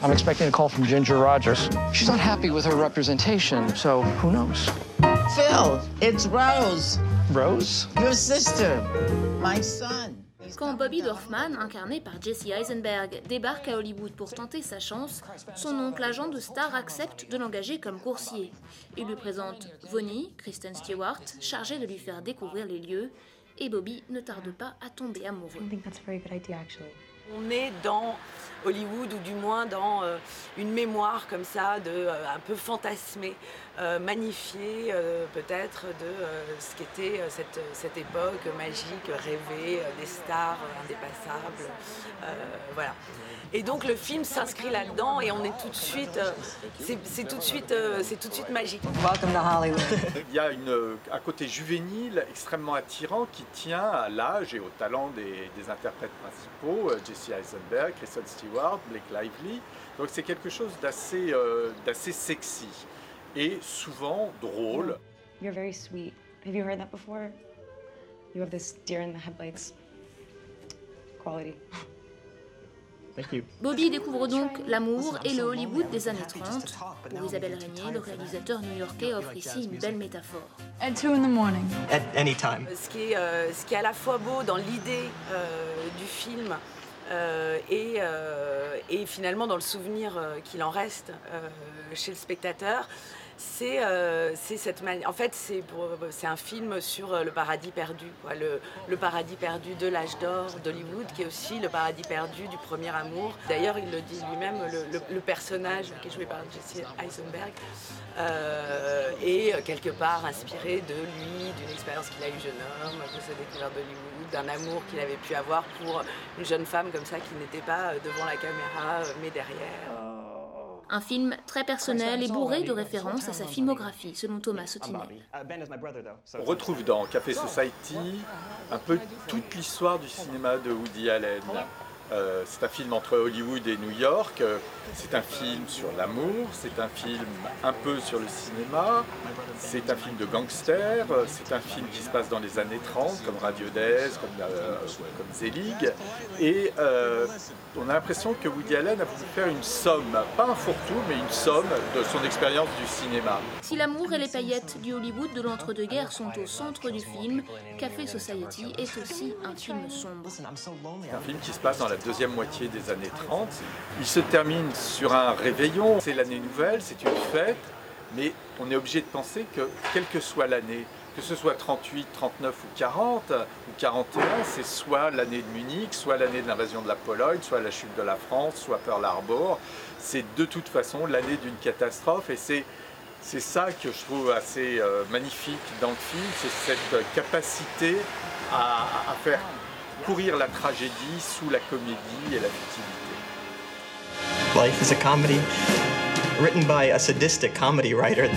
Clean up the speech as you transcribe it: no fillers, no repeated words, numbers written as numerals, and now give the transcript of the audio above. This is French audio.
I'm expecting a call from Ginger Rogers. She's not happy with her representation, so who knows? Phil, it's Rose. Rose? Your sister. My son. Quand Bobby Dorfman, incarné par Jesse Eisenberg, débarque à Hollywood pour tenter sa chance, son oncle agent de star accepte de l'engager comme coursier. Il lui présente Vonnie, Kristen Stewart, chargée de lui faire découvrir les lieux, et Bobby ne tarde pas à tomber amoureux. On est dans Hollywood, ou du moins dans une mémoire comme ça, un peu fantasmée, magnifiée peut-être de ce qu'était cette époque magique, rêvée, des stars indépassables. Voilà. Et donc le film s'inscrit là-dedans et on est tout de suite, c'est tout de suite magique. Welcome to Hollywood. Il y a un côté juvénile extrêmement attirant qui tient à l'âge et au talent des interprètes principaux, Jesse Eisenberg, Kristen Stewart, Blake Lively. Donc c'est quelque chose d'assez sexy et souvent drôle. You're very sweet. Have you heard that before? You have this deer in the headlights quality. Thank you. Bobby découvre donc l'amour et le Hollywood des années 30. Pour Isabelle Régnier, le réalisateur new-yorkais offre ici une belle métaphore. At 2 in the morning. At any time. Ce qui est à la fois beau dans l'idée du film et finalement dans le souvenir qu'il en reste chez le spectateur, c'est cette manière. En fait, c'est un film sur le paradis perdu, quoi. Le paradis perdu de l'âge d'or d'Hollywood, qui est aussi le paradis perdu du premier amour. D'ailleurs, il le dit lui-même, le personnage qui est joué par Jesse Eisenberg est quelque part inspiré de lui, d'une expérience qu'il a eue jeune homme, de sa découverte d'Hollywood, d'un amour qu'il avait pu avoir pour une jeune femme comme ça qui n'était pas devant la caméra, mais derrière. Un film très personnel et bourré de références à sa filmographie, selon Thomas Sotinel. On retrouve dans Café Society un peu toute l'histoire du cinéma de Woody Allen. C'est un film entre Hollywood et New York, c'est un film sur l'amour, c'est un film un peu sur le cinéma, c'est un film de gangster, c'est un film qui se passe dans les années 30, comme Radio Days, comme Zelig, et on a l'impression que Woody Allen a voulu faire une somme, pas un fourre-tout, mais une somme de son expérience du cinéma. Si l'amour et les paillettes du Hollywood de l'entre-deux-guerres sont au centre du film, Café Society est aussi un film sombre. C'est un film qui se passe dans la deuxième moitié des années 30. Il se termine sur un réveillon. C'est l'année nouvelle, c'est une fête, mais on est obligé de penser que, quelle que soit l'année, que ce soit 38, 39 ou 40 ou 41, c'est soit l'année de Munich, soit l'année de l'invasion de la Pologne, soit la chute de la France, soit Pearl Harbor. C'est de toute façon l'année d'une catastrophe et c'est ça que je trouve assez magnifique dans le film, c'est cette capacité à faire courir la tragédie sous la comédie et la futilité. Life is a comedy written by a sadistic comedy writer.